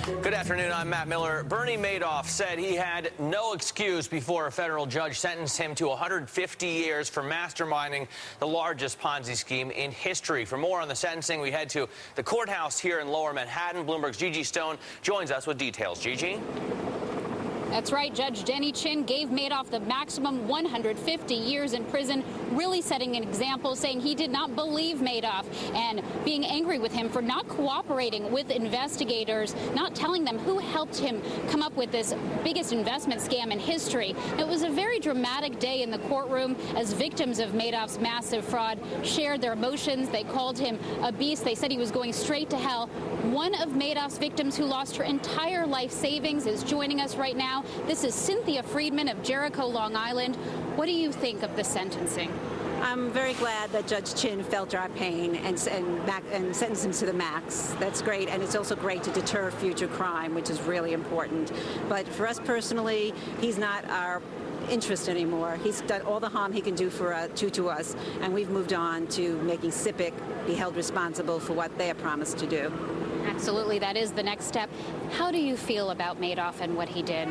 Good afternoon, I'm Matt Miller. Bernie Madoff said he had no excuse before a federal judge sentenced him to 150 years for masterminding the largest Ponzi scheme in history. For more on the sentencing, we head to the courthouse here in Lower Manhattan. Bloomberg's Gigi Stone joins us with details. Gigi? That's right. Judge Denny Chin gave Madoff the maximum 150 years in prison, really setting an example, saying he did not believe Madoff and being angry with him for not cooperating with investigators, not telling them who helped him come up with this biggest investment scam in history. It was a very dramatic day in the courtroom as victims of Madoff's massive fraud shared their emotions. They called him a beast. They said he was going straight to hell. One of Madoff's victims who lost her entire life savings is joining us right now. This is Cynthia Friedman of Jericho, Long Island. What do you think of the sentencing? I'm very glad that Judge Chin felt our pain and sentenced him to the max. That's great, and it's also great to deter future crime, which is really important. But for us personally, he's not our interest anymore. He's done all the harm he can do to us, and we've moved on to making SIPC be held responsible for what they have promised to do. Absolutely, that is the next step. How do you feel about Madoff and what he did?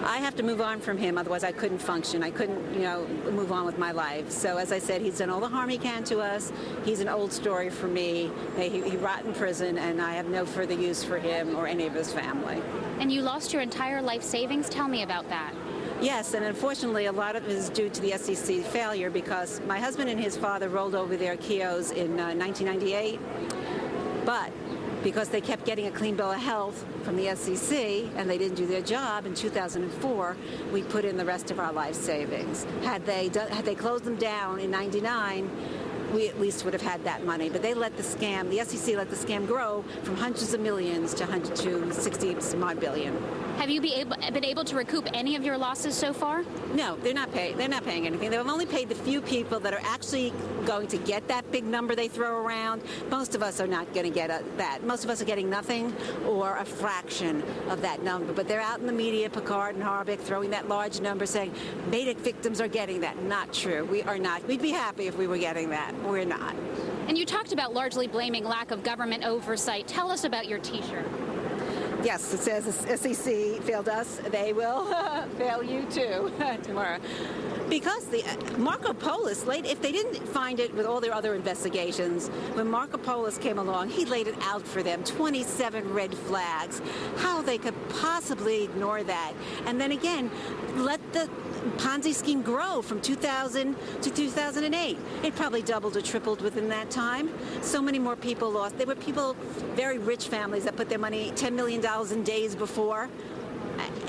I have to move on from him, otherwise I couldn't function. I couldn't, move on with my life. So as I said, he's done all the harm he can to us. He's an old story for me. He rot in prison, and I have no further use for him or any of his family. And you lost your entire life savings? Tell me about that. Yes, and unfortunately, a lot of it is due to the SEC failure because my husband and his father rolled over their Kios in 1998, but because they kept getting a clean bill of health from the SEC and they didn't do their job in 2004, we put in the rest of our life savings. Had they closed them down in '99, we at least would have had that money. But they let the SEC let the scam grow from hundreds of millions to 60-some-odd billion. Have you been able to recoup any of your losses so far? No, they're not paying anything. They've only paid the few people that are actually going to get that big number they throw around. Most of us are not going to get that. Most of us are getting nothing or a fraction of that number. But they're out in the media, Picard and Harvick, throwing that large number saying Madoff victims are getting that. Not true. We are not. We'd be happy if we were getting that. We're not. And you talked about largely blaming lack of government oversight. Tell us about your T-shirt. Yes, it says the SEC failed us. They will fail you too tomorrow. Because Marco Polis, if they didn't find it with all their other investigations, when Marco Polis came along, he laid it out for them, 27 red flags, how they could possibly ignore that. And then again, let the Ponzi scheme grow from 2000 to 2008. It probably doubled or tripled within that time. So many more people lost. There were people, very rich families, that put their money, $10 million in days before.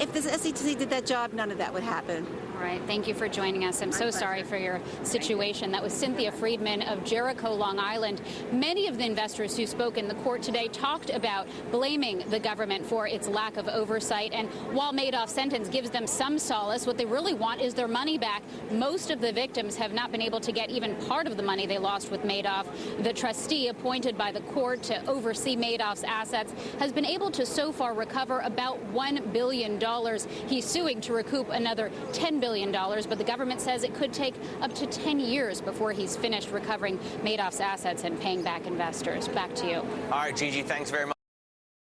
If the SEC did that job, none of that would happen. All right. Thank you for joining us. I'm so sorry for your situation. That was Cynthia Friedman of Jericho, Long Island. Many of the investors who spoke in the court today talked about blaming the government for its lack of oversight. And while Madoff's sentence gives them some solace, what they really want is their money back. Most of the victims have not been able to get even part of the money they lost with Madoff. The trustee appointed by the court to oversee Madoff's assets has been able to so far recover about $1 billion. He's suing to recoup another $10 billion, but the government says it could take up to 10 years before he's finished recovering Madoff's assets and paying back investors. Back to you. All right, Gigi, thanks very much.